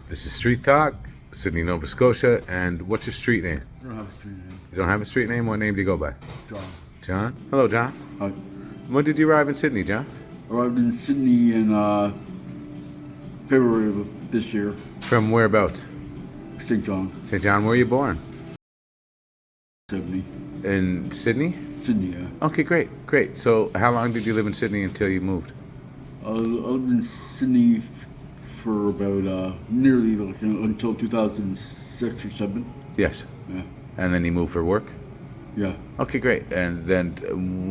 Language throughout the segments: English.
This is Street Talk, Sydney, Nova Scotia. And what's your street name? I don't have a street name. You don't have a street name? What name do you go by? John. John? Hello, John. I When did you arrive in Sydney, John? arrived in Sydney in February of this year. From whereabouts? St. John, St. John, where were you born? 70. In Sydney? Sydney, yeah. Okay, great. So how long did you live in Sydney until you moved? I lived in Sydney for about nearly until 2006 or 7. Yes. Yeah. And then you moved for work? Yeah. Okay, great. And then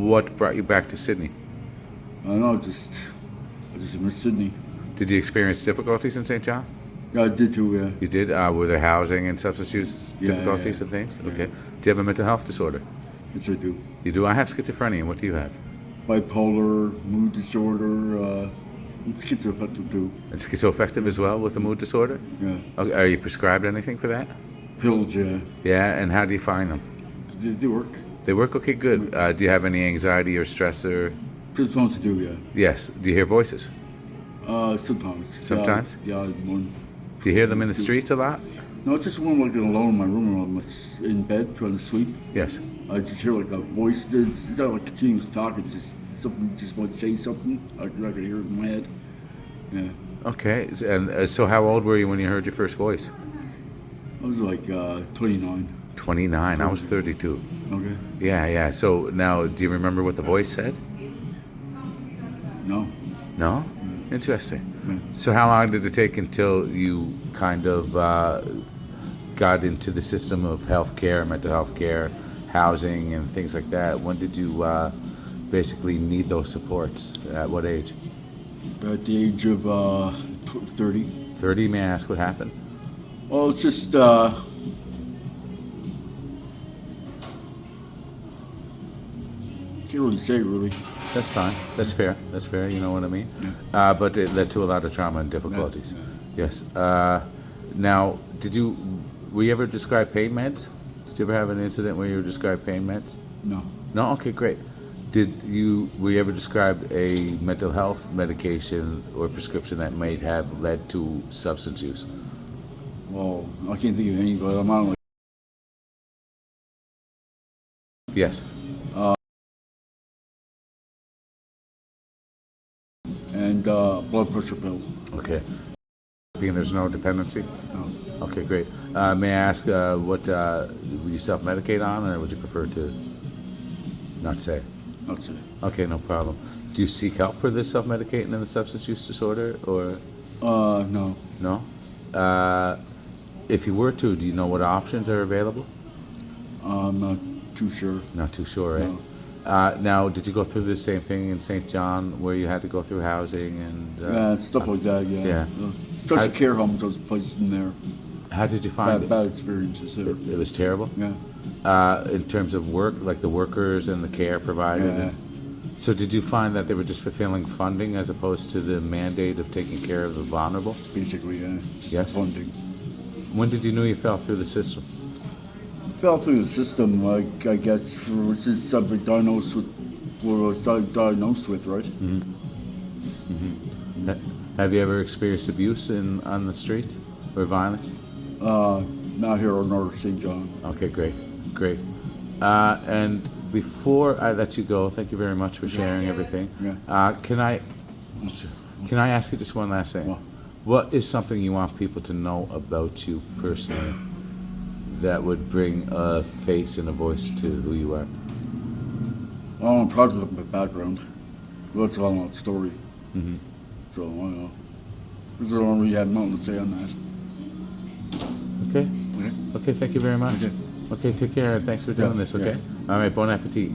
what brought you back to Sydney? I don't know, I just miss Sydney. Did you experience difficulties in St. John? Yeah, I did too, yeah. You did? Were there housing and substance use Yeah, difficulties yeah. and things? Yeah. Okay. Do you have a mental health disorder? Yes, I do. You do? I have schizophrenia. What do you have? Bipolar, mood disorder, and schizoaffective too. And schizoaffective as well with a mood disorder? Yeah. Okay. Are you prescribed anything for that? Pills, yeah. Yeah, and how do you find them? They work. They work? Okay, good. Do you have any anxiety or stress or... Just wants to do, yeah. Yes. Do you hear voices? Sometimes. Sometimes? Yeah, one. Do you hear them in the streets a lot? No, it's just when I'm like alone in my room and I'm in bed trying to sleep. Yes. I just hear like a voice. It's not like continuous talk. It's just something. Just want to say something. I can hear it in my head. Yeah. Okay. And so how old were you when you heard your first voice? I was like 29. 29. I was 32. Okay. Yeah. So now, do you remember what the voice said? No. No? Interesting. Yeah. So how long did it take until you kind of got into the system of healthcare, mental health care, housing, and things like that? When did you basically need those supports? At what age? At the age of 30. 30, may I ask what happened? Well, it's just can't really say really. That's fine. That's fair. You know what I mean? But it led to a lot of trauma and difficulties. Yeah. Yes. Now, were you ever prescribed pain meds? Did you ever have an incident where you were prescribed pain meds? No. No? Okay, great. Were you ever described a mental health medication or prescription that may have led to substance use? Well, I can't think of any, but I'm on like Yes. and blood pressure pill. Okay. Being there's no dependency? No. Okay, great. May I ask what would you self-medicate on, or would you prefer to not say? That's it. Okay, no problem. Do you seek help for this self-medicating and the substance use disorder, or No. no? If you were to, do you know what options are available? I'm not too sure. Not too sure, eh? No. Now, did you go through the same thing in St. John, where you had to go through housing and... Yeah, stuff like that, yeah. Yeah. Especially care homes, those places in there. How did you find it? Bad experiences there. It was terrible? Yeah. In terms of work, like the workers and the care provided? Yeah. So did you find that they were just fulfilling funding as opposed to the mandate of taking care of the vulnerable? Basically, yeah. Just Yes. funding. When did you know you fell through the system? Fell through the system, like, I guess, which is something diagnosed with, what I was diagnosed with, right? Have you ever experienced abuse on the street or violence? Not here on North St. John. Okay, great. And before I let you go, thank you very much for sharing everything. Yeah. Can I ask you just one last thing? What? What is something you want people to know about you personally that would bring a face and a voice to who you are? Well, I'm proud of my background. Well, that's all my story. So, I don't know. Because I don't really have nothing to say on that. Okay. Okay. Okay, thank you very much. Okay. Okay, take care and thanks for doing Yeah, this, okay? yeah. All right, bon appetit.